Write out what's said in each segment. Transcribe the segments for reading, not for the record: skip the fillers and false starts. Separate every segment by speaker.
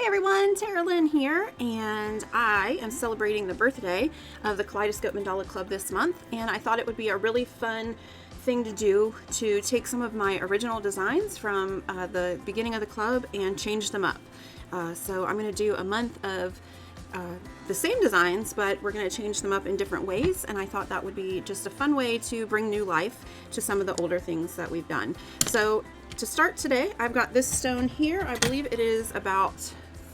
Speaker 1: Everyone, Lynn here, and I am celebrating the birthday of the Kaleidoscope Mandala Club this month, and I thought it would be a really fun thing to do to take some of my original designs from the beginning of the club and change them up. So I'm going to do a month of the same designs, but we're going to change them up in different ways, and I thought that would be just a fun way to bring new life to some of the older things that we've done. So to start today, I've got this stone here. I believe it is about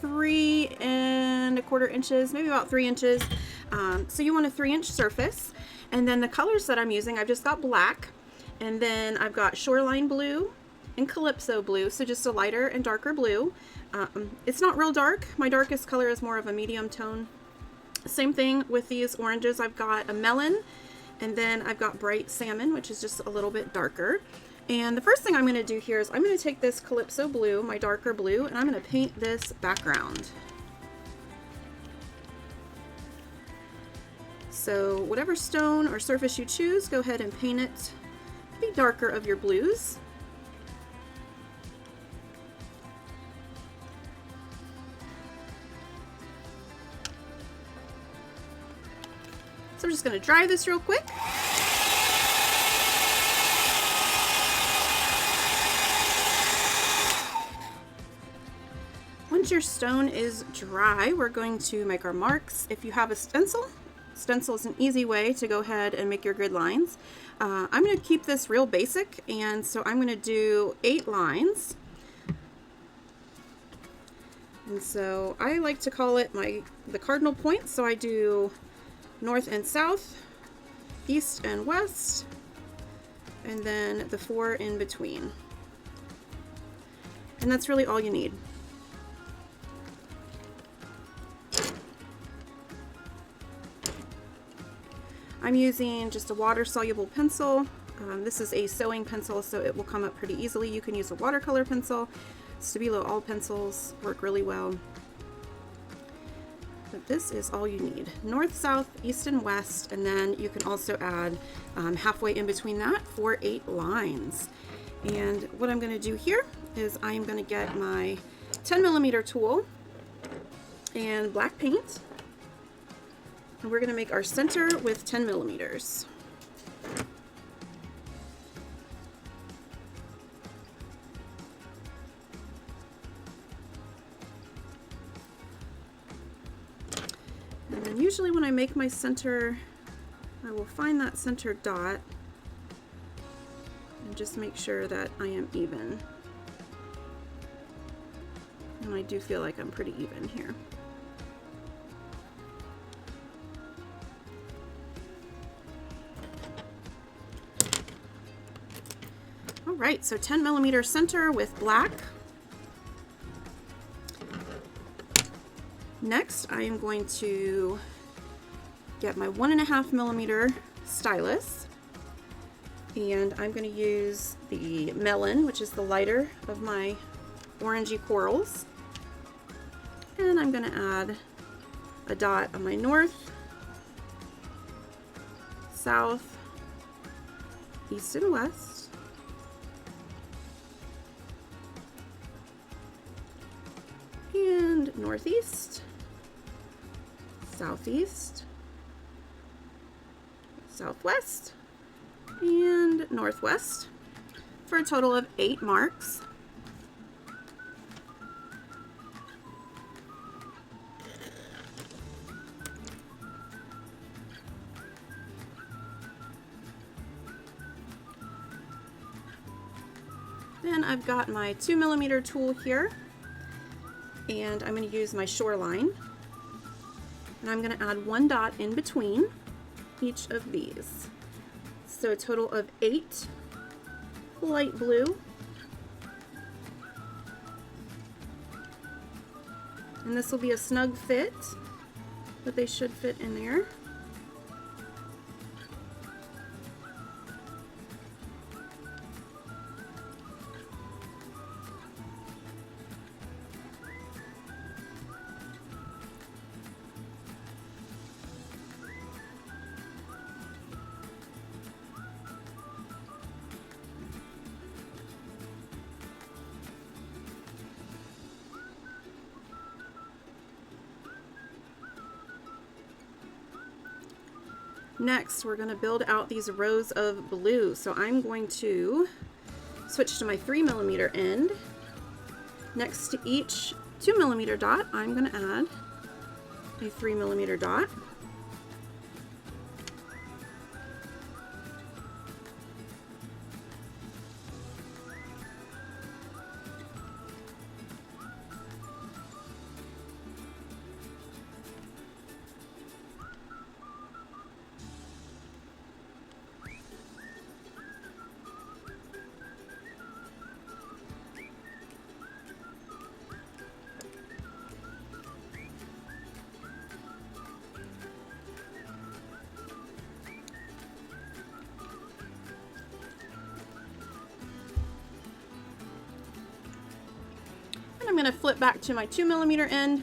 Speaker 1: 3¼ inches, maybe about 3 inches. So you want a 3-inch surface, and then the colors that I'm using, I've just got black, and then I've got Shoreline blue and Calypso blue, so just a lighter and darker blue. It's not real dark. My darkest color is more of a medium tone. Same thing with these oranges. I've got a Melon, and then I've got bright Salmon, which is just a little bit darker. And the first thing I'm going to do here is I'm going to take this Calypso blue, my darker blue, and I'm going to paint this background. So whatever stone or surface you choose, go ahead and paint it the darker of your blues. So I'm just going to dry this real quick. Once your stone is dry, we're going to make our marks. If you have a stencil, stencil is an easy way to go ahead and make your grid lines. I'm going to keep this real basic, and so I'm going to do 8 lines. And so I like to call it the cardinal points. So I do north and south, east and west, and then the 4 in between. And that's really all you need. I'm using just a water-soluble pencil. This is a sewing pencil, so it will come up pretty easily. You can use a watercolor pencil. Stabilo all pencils work really well. But this is all you need. North, south, east, and west, and then you can also add halfway in between that for 8 lines. And what I'm going to do here is I'm going to get my 10mm tool and black paint. And we're going to make our center with 10mm. And then usually when I make my center, I will find that center dot and just make sure that I am even. And I do feel like I'm pretty even here. Alright, so 10mm center with black. Next, I am going to get my 1.5mm stylus, and I'm going to use the Melon, which is the lighter of my orangey corals, and I'm going to add a dot on my north, south, east, and west. And northeast, southeast, southwest, and northwest for a total of 8 marks. Then I've got my 2mm tool here, and I'm going to use my Shoreline, and I'm going to add 1 dot in between each of these. So a total of 8 light blue, and this will be a snug fit, but they should fit in there. Next, we're going to build out these rows of blue. So I'm going to switch to my 3mm end. Next to each 2mm dot, I'm going to add a 3mm dot. I'm going to flip back to my 2mm end,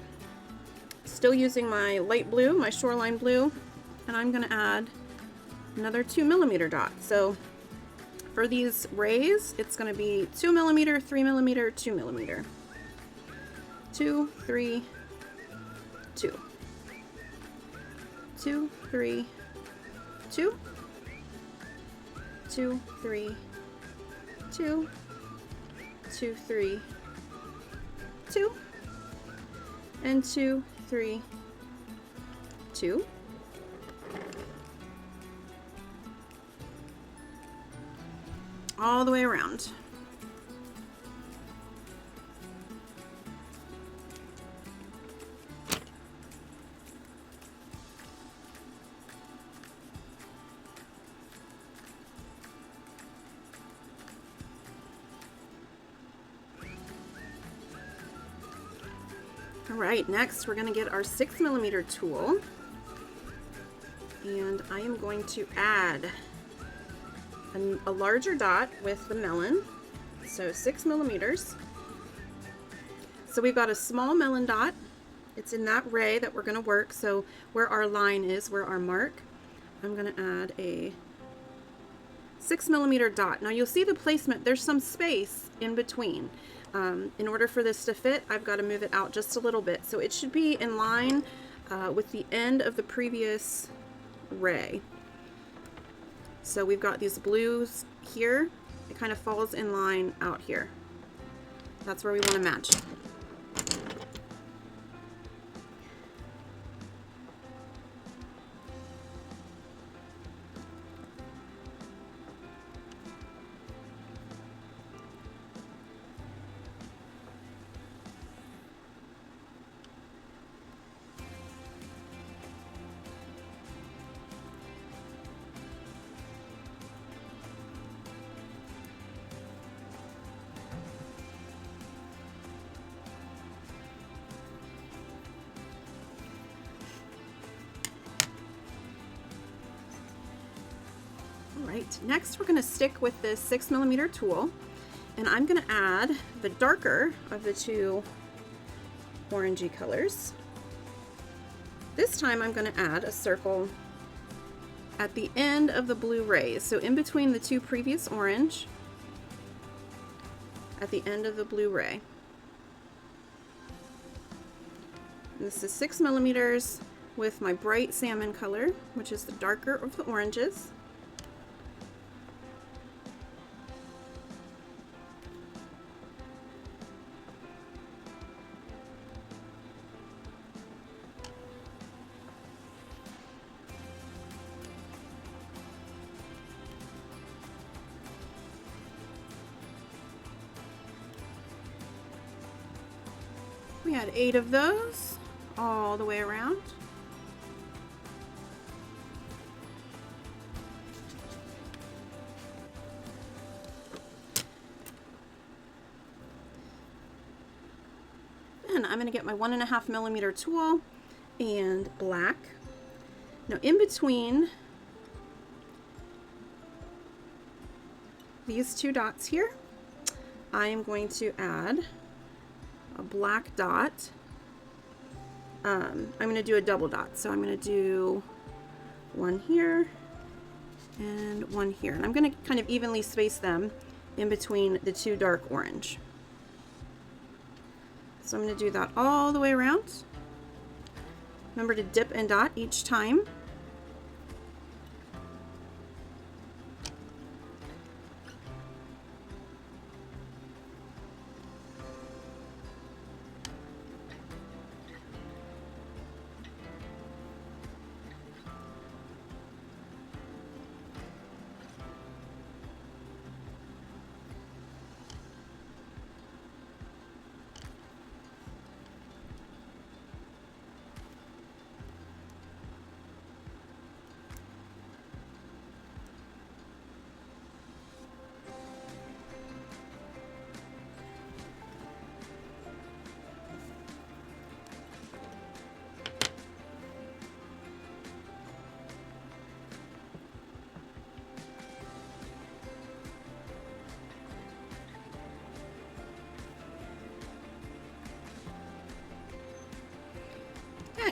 Speaker 1: still using my light blue, my Shoreline blue, and I'm going to add another 2mm dot. So for these rays, it's going to be 2mm, 3mm, 2mm. 2, 3, 2. 2, 3, 2. 2, 3, 2. 2, 3, 2, and 2, 3, 2. All the way around. Alright, next we're going to get our 6mm tool, and I am going to add a larger dot with the Melon, so 6mm. So we've got a small Melon dot, it's in that ray that we're going to work, so where our line is, where our mark, I'm going to add a 6mm dot. Now you'll see the placement, there's some space in between. In order for this to fit, I've got to move it out just a little bit. So it should be in line with the end of the previous ray. So we've got these blues here. It kind of falls in line out here. That's where we want to match. Alright, next we're going to stick with this 6mm tool, and I'm going to add the darker of the two orangey colors. This time I'm going to add a circle at the end of the blue rays, so in between the two previous orange, at the end of the blue ray. And this is 6mm with my bright salmon color, which is the darker of the oranges. We had 8 of those all the way around. Then I'm going to get my 1.5mm tool and black. Now in between these two dots here, I am going to add a black dot. I'm going to do a double dot, so I'm going to do one here and one here, and I'm going to kind of evenly space them in between the two dark orange. So I'm going to do that all the way around. Remember to dip and dot each time.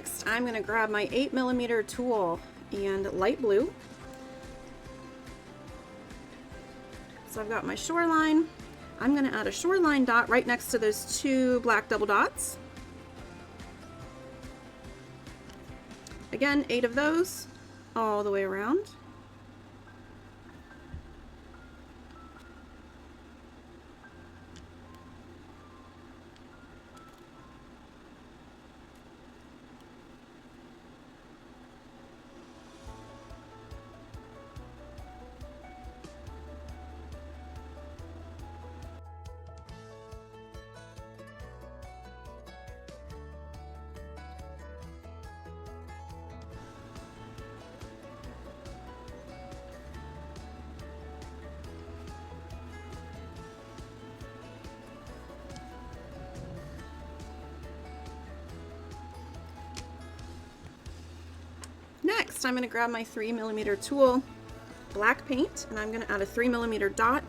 Speaker 1: Next, I'm going to grab my 8mm tool and light blue. So I've got my shoreline. I'm going to add a shoreline dot right next to those two black double dots. Again, 8 of those all the way around. Next, I'm going to grab my 3mm tool, black paint, and I'm going to add a 3mm dot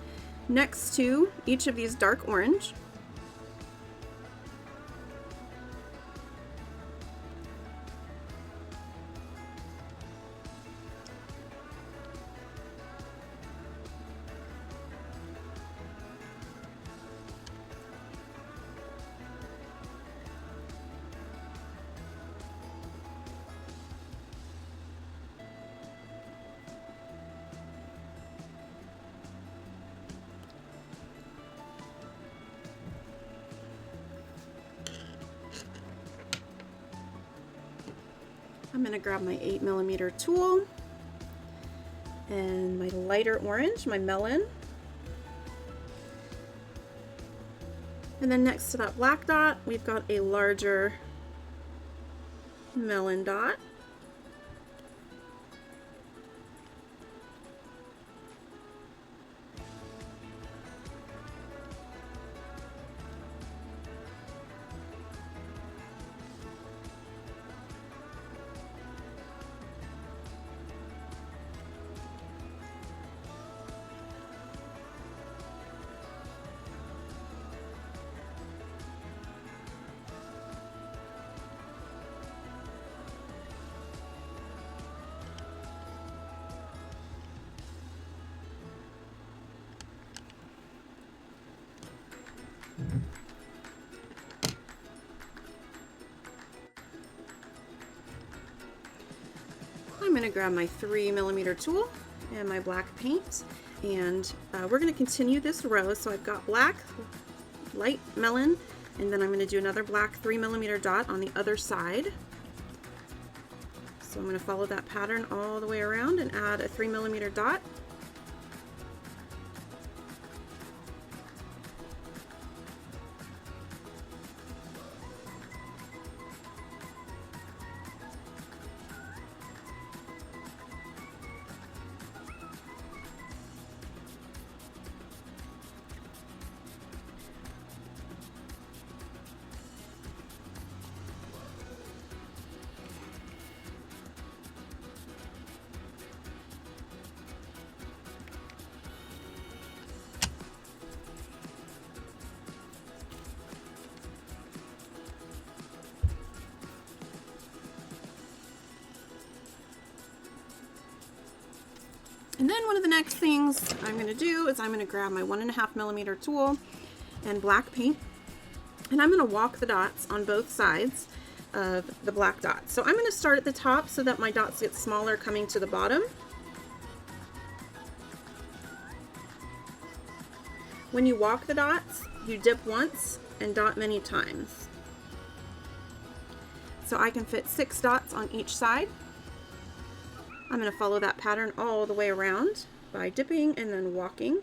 Speaker 1: next to each of these dark orange. I'm going to grab my 8mm tool and my lighter orange, my Melon. And then next to that black dot, we've got a larger Melon dot. I'm going to grab my 3mm tool and my black paint, and we're going to continue this row. So I've got black, light Melon, and then I'm going to do another black 3mm dot on the other side. So I'm going to follow that pattern all the way around and add a 3mm dot. And then one of the next things I'm going to do is I'm going to grab my 1.5mm tool and black paint, and I'm going to walk the dots on both sides of the black dot. So I'm going to start at the top so that my dots get smaller coming to the bottom. When you walk the dots, you dip once and dot many times. So I can fit 6 dots on each side. I'm going to follow that pattern all the way around by dipping and then walking.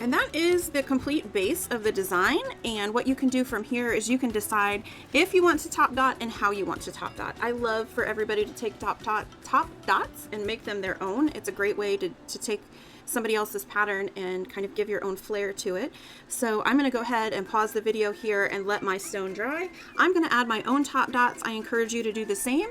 Speaker 1: And that is the complete base of the design, and what you can do from here is you can decide if you want to top dot and how you want to top dot. I love for everybody to take top dots and make them their own. It's a great way to take somebody else's pattern and kind of give your own flair to it. So I'm going to go ahead and pause the video here and let my stone dry. I'm going to add my own top dots. I encourage you to do the same.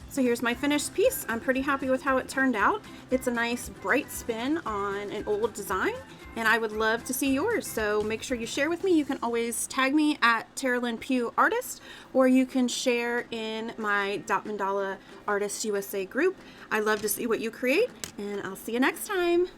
Speaker 1: So here's my finished piece. I'm pretty happy with how it turned out. It's a nice bright spin on an old design, and I would love to see yours. So make sure you share with me. You can always tag me at Lynn Pugh Artist, or you can share in my Mandala Artist USA group. I love to see what you create, and I'll see you next time.